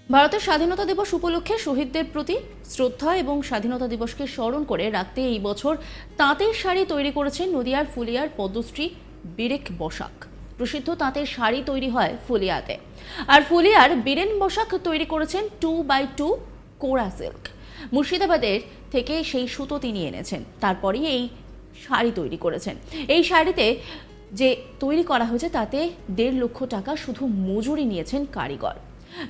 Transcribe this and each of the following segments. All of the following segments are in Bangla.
ভারতের স্বাধীনতা দিবস উপলক্ষে শহীদদের প্রতি শ্রদ্ধা এবং স্বাধীনতা দিবসকে স্মরণ করে রাখতে এই বছর তাঁতের শাড়ি তৈরি করেছেন নদিয়ার ফুলিয়ার পদ্মশ্রী বীরেন বসাক। প্রসিদ্ধ তাঁতের শাড়ি তৈরি হয় ফুলিয়াতে, আর ফুলিয়ার বীরেন বসাক তৈরি করেছেন 2x2 কোরা সিল্ক। মুর্শিদাবাদের থেকে সেই সুতো তিনি এনেছেন, তারপরেই এই শাড়ি তৈরি করেছেন। এই শাড়িতে যে তৈরি করা হয়েছে তাতে 1.5 লক্ষ টাকা শুধু মজুরি নিয়েছেন কারিগর।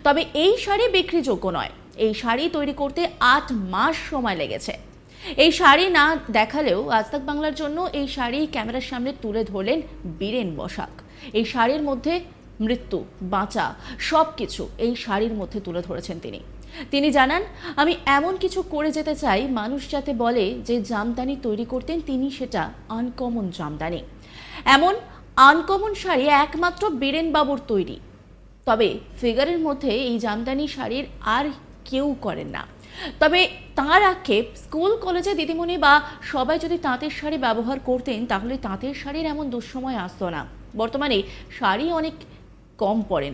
তবে এই শাড়ি বিক্রিযোগ্য নয়। এই শাড়ি তৈরি করতে 8 মাস সময় লেগেছে। এই শাড়ি না দেখালেও আজ তাক বাংলার জন্য এই শাড়ি ক্যামেরার সামনে তুলে ধরলেন বীরেন বসাক। এই শাড়ির মধ্যে মৃত্যু, বাঁচা সবকিছু এই শাড়ির মধ্যে তুলে ধরেছেন তিনি জানান, আমি এমন কিছু করে যেতে চাই মানুষ যাতে বলে যে জামদানি তৈরি করতেন তিনি সেটা আনকমন জামদানি। এমন আনকমন শাড়ি একমাত্র বীরেন বাবুর তৈরি। তবে ফিগারের মধ্যে এই জামদানি শাড়ির আর কেউ করেন না। তবে তাঁর আক্ষেপ, স্কুল কলেজে দিদিমণি বা সবাই যদি তাঁতের শাড়ি ব্যবহার করতেন তাহলে তাঁতের শাড়ির এমন দুঃসময় আসতো না। বর্তমানে শাড়ি অনেক কম পরেন,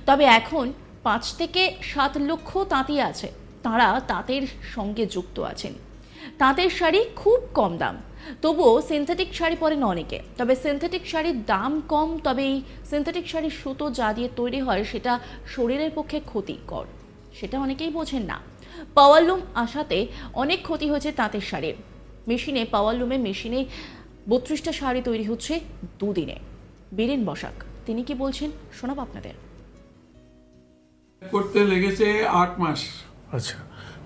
তবে এখন 5 থেকে 7 লক্ষ তাঁতি আছে, তাঁরা তাঁতের সঙ্গে যুক্ত আছেন। তাঁতের শাড়ি খুব কম দাম, তবুও সিনথেটিক শাড়ি পরেন অনেকে। তবে সিনথেটিক শাড়ির দাম কম, তবে এই সিনথেটিক শাড়ির সুতো যা দিয়ে তৈরি হয় সেটা শরীরের পক্ষে ক্ষতিকর, সেটা অনেকেই বোঝেন না। পাওয়ারলুম আসাতে অনেক ক্ষতি হয়েছে তাঁতের শাড়ির। মেশিনে 32টা শাড়ি তৈরি হচ্ছে 2 দিনে। বীরেন বসাক তিনি কি বলছেন শোনাব আপনাদের। করতে লেগেছে 8 মাস। আচ্ছা,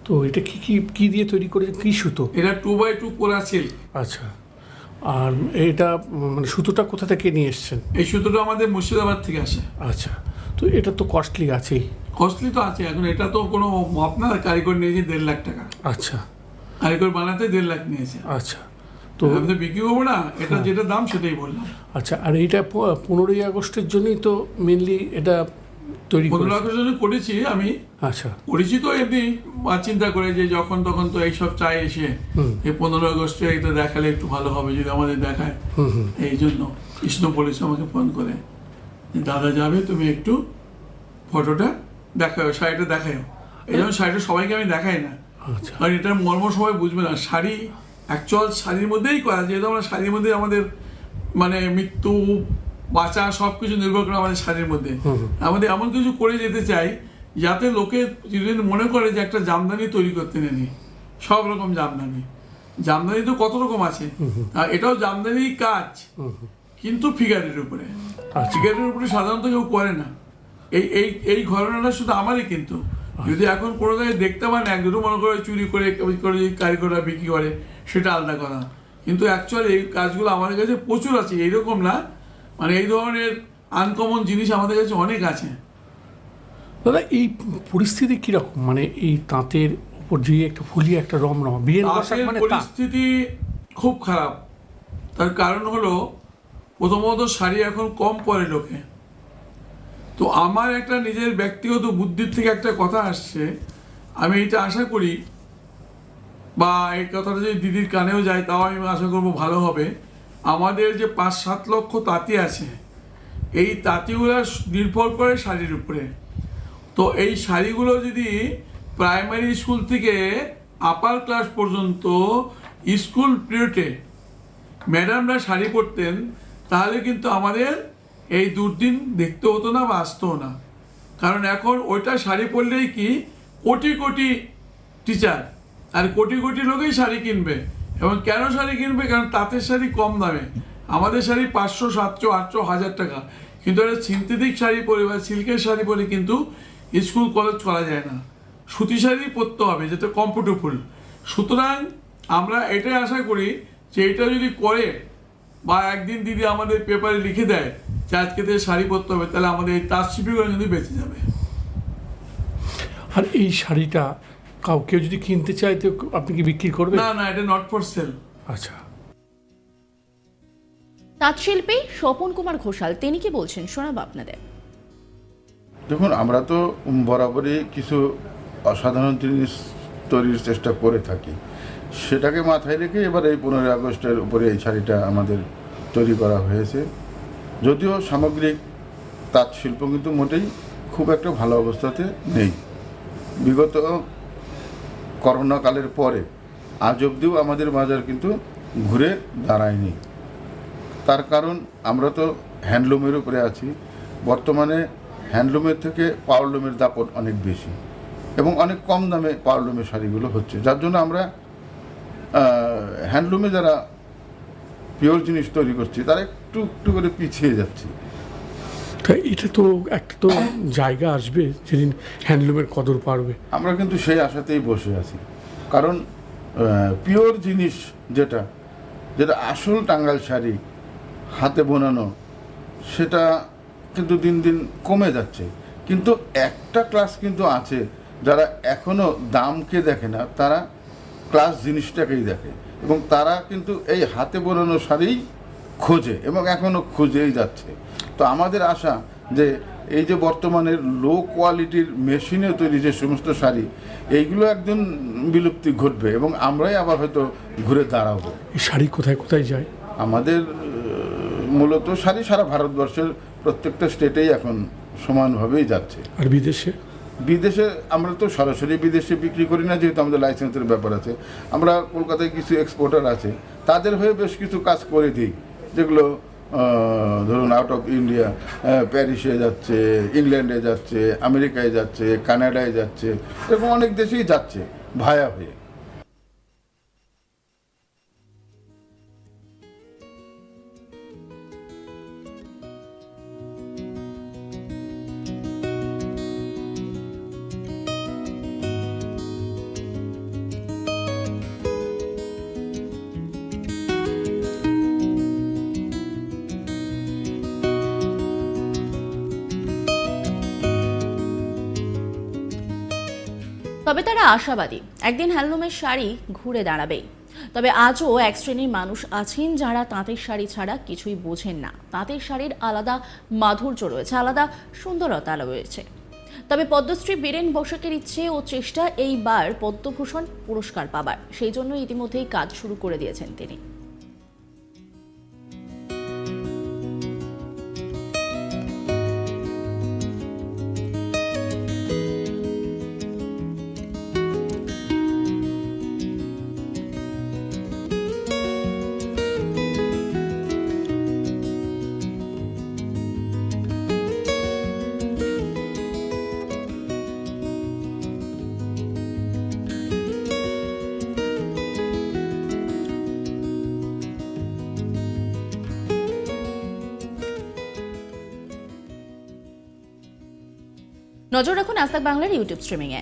তো এটা কি কি কি দিয়ে তৈরি করেছে, কি সুতো? এটা 2x2 কোরা সিল্ক। আচ্ছা, আর এটা মানে সুতোটা কোথা থেকে নিয়ে এসেছেন? এই সুতোটা আমাদের মুর্শিদাবাদ থেকে আসে। আচ্ছা, তো এটা তো কস্টলি আছেই। কস্টলি তো আছে, এখন এটা তো কোনো আপনার কারিগর নিয়েছে 1.5 লাখ টাকা। আচ্ছা, কারিগর বানাতে 1.5 লাখ নিয়েছে। আচ্ছা, তো আমি তো বিক্রি করবো না, এটা যেটা দাম সেটাই বললাম। আচ্ছা, আর এইটা 15ই আগস্টের জন্যই তো মেনলি এটা তৈরি 15 আগস্টের জন্য করেছি আমি। আচ্ছা, করেছি তো এমনি চিন্তা করে যে যখন তখন তো এইসব চাই এসে এই 15 আগস্টে এটা দেখালে একটু ভালো হবে যদি আমাদের দেখায়। এই জন্য কৃষ্ণ পুলিশ আমাকে ফোন করে, দাদা যাবে তুমি একটু ফটোটা দেখাও, শাড়িটা দেখাও। এই জন্য শাড়িটা সবাইকে আমি দেখাই না, আচ্ছা, কারণ এটার মর্ম সবাই বুঝবে না। শাড়ি অ্যাকচুয়াল শাড়ির মধ্যেই করা, যেহেতু আমরা শাড়ির মধ্যে আমাদের মানে মৃত্যু, বাঁচা সব কিছু নির্ভর করে আমাদের শাড়ির মধ্যে। আমাদের এমন কিছু করে যেতে চাই যাতে লোকে যদি মনে করে যে একটা জামদানি তৈরি করতে নেই। সব রকম জামদানি তো কত রকম আছে, আর এটাও জামদানি কাজ, কিন্তু ফিগারের উপরে। ফিগারের উপরে সাধারণত কেউ করে না। এই এই এই ঘটনাটা শুধু আমারই, কিন্তু যদি এখন কোনো জায়গায় দেখতে পান এক দুটো মনে করে চুরি করে কারিগররা বিক্রি করে সেটা আলাদা কথা, কিন্তু অ্যাকচুয়ালি এই কাজগুলো আমাদের কাছে প্রচুর আছে। এইরকম না, মানে এই ধরনের আনকমন জিনিস আমাদের কাছে অনেক আছে। দাদা এই পরিস্থিতি কিরকম, মানে এই তাঁতের উপর যে একটা ফুলিয়ে একটা রমরমা বীরেন বসাক, মানে পরিস্থিতি খুব খারাপ। তার কারণ হলো, প্রথমত শাড়ি এখন কম পরে লোকে। তো আমার একটা নিজের ব্যক্তিগত বুদ্ধির থেকে একটা কথা আসছে, আমি এটা আশা করি, বা এই কথাটা যদি দিদির কানেও যায় তাও আমি আশা করবো ভালো হবে। আমাদের যে 5-7 লক্ষ তাঁতি আছে, এই তাঁতিগুলো নির্ভর করে শাড়ির উপরে। তো এই শাড়িগুলো যদি প্রাইমারি স্কুল থেকে আপার ক্লাস পর্যন্ত স্কুল পিরিয়ডে ম্যাডামরা শাড়ি পরতেন, তাহলে কিন্তু আমাদের এই দুর্দিন দেখতে হতো না বা আসতেও না। কারণ এখন ওইটা শাড়ি পরলেই কি কোটি কোটি টিচার আর কোটি কোটি লোকেই শাড়ি কিনবে। এবং কেন শাড়ি কিনবে? কারণ তাঁতের শাড়ি কম দামে। আমাদের শাড়ি 500, 700, 800, 1000 টাকা, কিন্তু এটা সিনথেটিক শাড়ি পরে বা সিল্কের শাড়ি পরে কিন্তু স্কুল কলেজ করা যায় না। সুতি শাড়ি পরতে হবে যেটা কমফোর্টেবল। সুতরাং আমরা এটাই আশা করি যে এটা যদি করে বা একদিন দিদি আমাদের পেপারে লিখে দেয় যে আজকে থেকে শাড়ি পরতে হবে, তাহলে আমাদের এই তাঁত শিল্পীগুলো যদি বেঁচে যাবে। আর এই শাড়িটা কেউ যদি কিনতে চায় তো আপনি কি বিক্রি করবেন? না না, এটা নট ফর সেল। আচ্ছা, তাঁতশিল্পী স্বপন কুমার ঘোষাল তিনি কি বলছেন শোনাব আপনাদের। দেখুন, আমরা তো বরাবরই কিছু অসাধারণ জিনিস তৈরির চেষ্টা করে থাকি। সেটাকে মাথায় রেখে এবার এই 15 আগস্টের উপরে এই শাড়িটা আমাদের তৈরি করা হয়েছে। যদিও সামগ্রিক তাঁত শিল্প কিন্তু মোটেই খুব একটা ভালো অবস্থাতে নেই। বিগত করোনা কালের পরে আজ অবধিও আমাদের বাজার কিন্তু ঘুরে দাঁড়ায়নি। তার কারণ আমরা তো হ্যান্ডলুমের উপরে আছি। বর্তমানে হ্যান্ডলুমের থেকে পাওয়ারলুমের দাপট অনেক বেশি এবং অনেক কম দামে পাওয়ারলুমের শাড়িগুলো হচ্ছে, যার জন্য আমরা হ্যান্ডলুমে যারা পিওর জিনিস তৈরি করছি তারা একটু একটু করে পিছিয়ে যাচ্ছে। তা এটা তো একটা তো জায়গা আসবে যেদিন হ্যান্ডলুমের কদর পারবে। আমরা কিন্তু সেই আশাতেই বসে আছি, কারণ পিওর জিনিস যেটা যেটা আসল টাঙ্গাইল শাড়ি হাতে বোনানো, সেটা কিন্তু দিন দিন কমে যাচ্ছে। কিন্তু একটা ক্লাস কিন্তু আছে যারা এখনো দামকে দেখে না, তারা ক্লাস জিনিসটাকেই দেখে এবং তারা কিন্তু এই হাতে বোনানো শাড়িই খোঁজে এবং এখনো খুঁজেই যাচ্ছে। তো আমাদের আশা যে এই যে বর্তমানের লো কোয়ালিটির মেশিনে তৈরি যে সমস্ত শাড়ি, এইগুলো একদিন বিলুপ্তি ঘটবে এবং আমরাই আবার হয়তো ঘুরে দাঁড়াবো। এই শাড়ি কোথায় কোথায় যায়? আমাদের মূলত শাড়ি সারা ভারতবর্ষের প্রত্যেকটা স্টেটেই এখন সমানভাবেই যাচ্ছে। আর বিদেশে? বিদেশে আমরা তো সরাসরি বিদেশে বিক্রি করি না, যেহেতু আমাদের লাইসেন্সের ব্যাপার আছে। আমরা কলকাতায় কিছু এক্সপোর্টার আছে, তাদের হয়ে বেশ কিছু কাজ করে দিই, যেগুলো ধরুন আউট অফ ইন্ডিয়া, প্যারিসে যাচ্ছে, ইংল্যান্ডে যাচ্ছে, আমেরিকায় যাচ্ছে, কানাডায় যাচ্ছে, এরকম অনেক দেশেই যাচ্ছে ভায়া হয়ে। তবে তারা আশাবাদী একদিন হ্যান্ডলুমের শাড়ি ঘুরে দাঁড়াবেই। তবে আজও এক শ্রেণীর মানুষ আছেন যারা তাঁতের শাড়ি ছাড়া কিছুই বোঝেন না। তাঁতের শাড়ির আলাদা মাধুর্য রয়েছে, আলাদা সুন্দরতা রয়েছে। তবে পদ্মশ্রী বীরেন বসাকের ইচ্ছে ও চেষ্টা এইবার পদ্মভূষণ পুরস্কার পাবার, সেই জন্য ইতিমধ্যেই কাজ শুরু করে দিয়েছেন তিনি। নজর রাখুন আজ তাক বাংলার ইউটিউব স্ট্রিমিংয়ে।